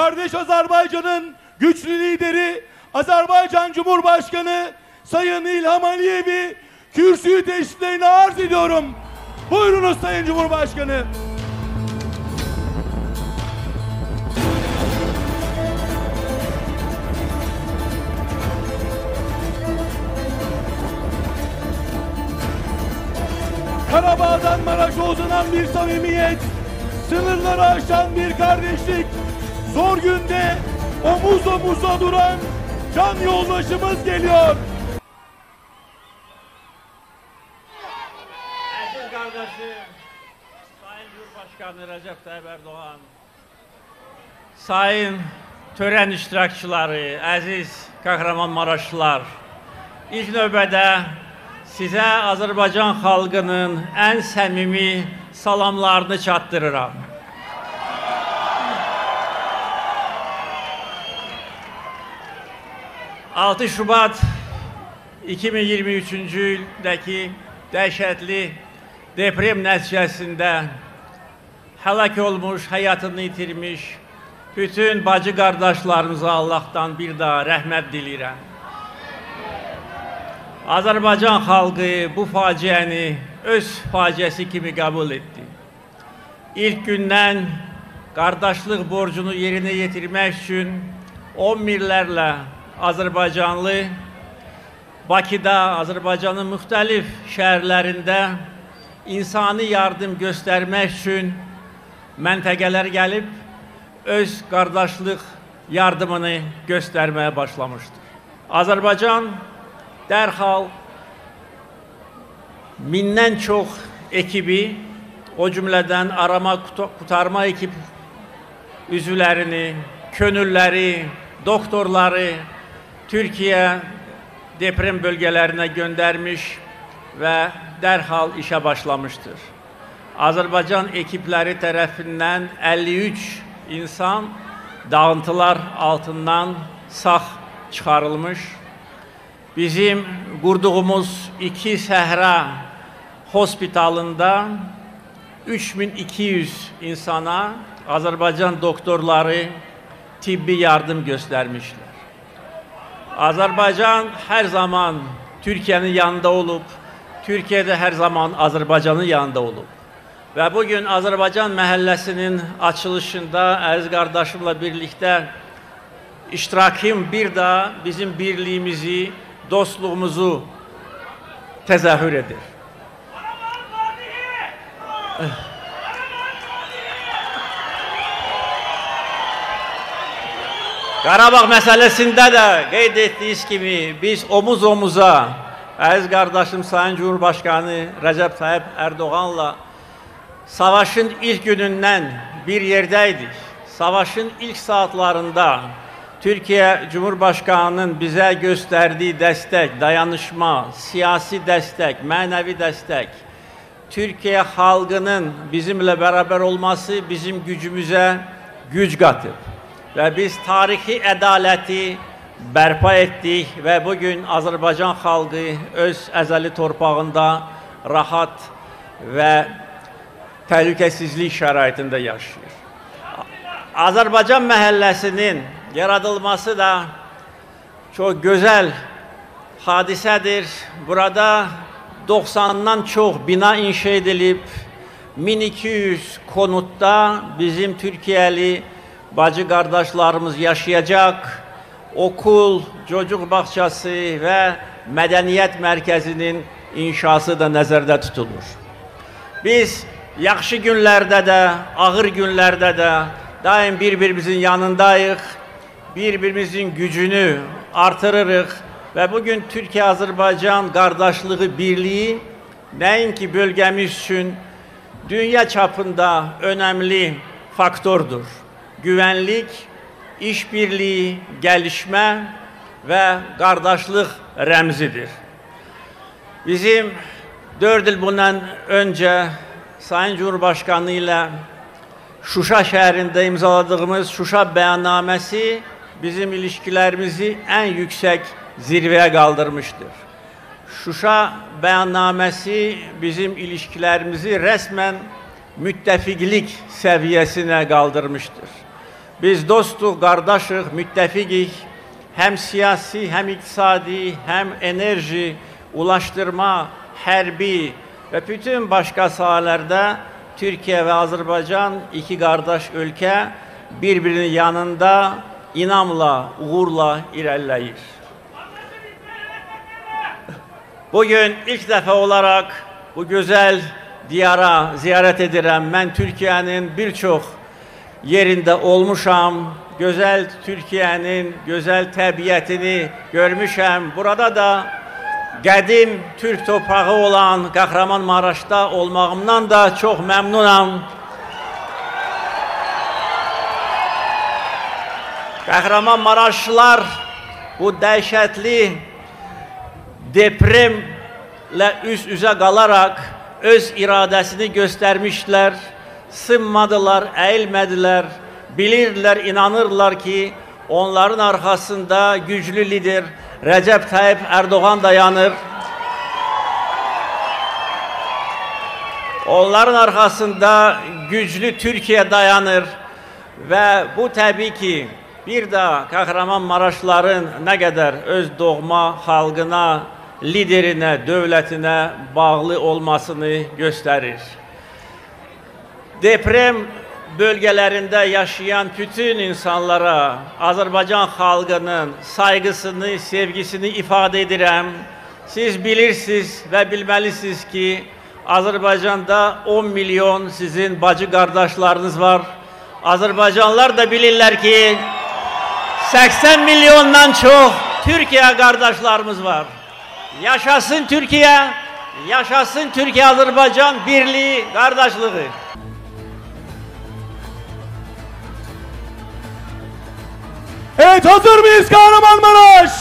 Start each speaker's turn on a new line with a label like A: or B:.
A: Kardeş Azerbaycan'ın güçlü lideri Azerbaycan Cumhurbaşkanı Sayın İlham Aliyev'i kürsüyü teşriflerine arz ediyorum. Buyurunuz Sayın Cumhurbaşkanı. Karabağ'dan Maraş'a uzanan bir samimiyet, sınırları aşan bir kardeşlik, zor günde omuz omuza duran can yoldaşımız geliyor.
B: Aziz kardeşim, Sayın Cumhurbaşkanı Recep Tayyip Erdoğan, sayın tören iştirakçıları, aziz Kahramanmaraşlılar, ilk növbədə sizə Azərbaycan xalqının ən səmimi salamlarını çatdırıram. 6 Şubat 2023-cü ildəki dəhşətli deprem nəticəsində həlak olmuş, həyatını itirmiş bütün bacı qardaşlarımıza Allah'tan bir daha rəhmət diləyirəm. Azərbaycan xalqı bu faciəni öz faciəsi kimi qəbul etdi. İlk gündən qardaşlıq borcunu yerinə yetirmək üçün 10 minlərlə Azərbaycanlı Bakıda, Azərbaycanın müxtəlif şəhərlərində insani yardım göstərmək üçün məntəqələr gəlib, öz qardaşlıq yardımını göstərməyə başlamışdır. Azərbaycan dərhal mindən çox ekibi, o cümlədən arama qurtarma ekip üzvlərini, könülləri, doktorları Türkiyə deprem bölgələrinə göndərmiş və dərhal işə başlamışdır. Azərbaycan ekipləri tərəfindən 53 insan dağıntılar altından sağ çıxarılmış. Bizim qurduğumuz 2 səhra hospitalında 3200 insana Azərbaycan doktorları tibbi yardım göstərmişlər. Azərbaycan hər zaman Türkiyənin yanında olub, Türkiyə də hər zaman Azərbaycanın yanında olub. Və bugün Azərbaycan məhəlləsinin açılışında əziz qardaşımla birlikdə iştirakım bir daha bizim birliyimizi, dostluğumuzu təzahür edir. Qarabağ məsələsində də qeyd etdiyiniz kimi biz omuz omuza əziz qardaşım Sayın Cumhurbaşkanı Recep Tayyip Erdoğan'la savaşın ilk günündən bir yerdəydik. Savaşın ilk saatlarında Türkiye Cumhurbaşkanı'nın bizə göstərdiyi dəstək, dayanışma, siyasi dəstək, mənəvi dəstək, Türkiye xalqının bizimlə bərabər olması bizim gücümüzə güc qatıb. Və biz tarixi ədaləti bərpa etdik və bugün Azərbaycan xalqı öz əzəli torpağında rahat və təhlükəsizlik şəraitində yaşayır. Azərbaycan məhəlləsinin yaradılması da çok güzel hadisədir. Burada 90'dan çox bina inşa edilib, 1200 konutda bizim Türkiyəli bacı qardaşlarımız yaşayacaq. Okul, çocuk bağçası və mədəniyyət mərkəzinin inşası da nəzərdə tutulur. Biz yaxşı günlərdə də, ağır günlərdə də daim bir-birimizin yanındayıq, bir-birimizin gücünü artırırıq və bugün Türkiyə-Azərbaycan qardaşlığı birliği nəinki bölgəmiz üçün dünya çapında önemli faktordur. Güvənlik, işbirliği, gəlişmə və qardaşlıq rəmzidir. Bizim 4 il bundan önce Sayın Cumhurbaşkanı ile Şuşa şəhərində imzaladığımız Şuşa bəyannaməsi bizim ilişkilərimizi ən yüksək zirvəyə qaldırmışdır. Şuşa bəyannaməsi bizim ilişkilərimizi rəsmən müttəfiqlik səviyyəsinə qaldırmışdır. Biz dostuq, qardaşıq, müttəfiqik. Həm siyasi, həm iqtisadi, həm enerji, ulaştırma, hərbi və bütün başqa sahələrdə Türkiyə və Azərbaycan iki qardaş ölkə bir-birinin yanında inamla, uğurla irəliləyir. Bugün ilk dəfə olaraq bu gözəl diyara ziyarət edirəm. Mən Türkiyənin bir çox yerində olmuşam. Gözəl Türkiyənin gözəl təbiətini görmüşəm. Burada da qədim Türk torpağı olan Qəhrəmanmaraşda olmağımdan da çox məmnunam. Qəhrəmanmaraşlılar bu dəhşətli depremlə üz-üzə qalaraq öz iradəsini göstərmişlər, sınmadılar, əyilmədilər, bilirdilər, inanırlar ki, onların arxasında güclü lider Rəcəb Tayyip Erdoğan dayanır. Onların arxasında güclü Türkiyə dayanır və bu təbii ki, bir də Qəhrəmanmaraşlıların nə qədər öz doğma xalqına, liderinə, dövlətinə bağlı olmasını göstərir. Deprem bölgelerinde yaşayan bütün insanlara Azərbaycan xalqının saygısını, sevgisini ifade edirəm. Siz bilirsiniz ve bilməlisiniz ki, Azərbaycanda 10 milyon sizin bacı qardaşlarınız var. Azərbaycanlılar da bilirlər ki, 80 milyondan çox Türkiyə qardaşlarımız var. Yaşasın Türkiyə, yaşasın Türkiyə-Azərbaycan birliği, qardaşlığı.
A: Evet, hazır mıyız Kahramanmaraş?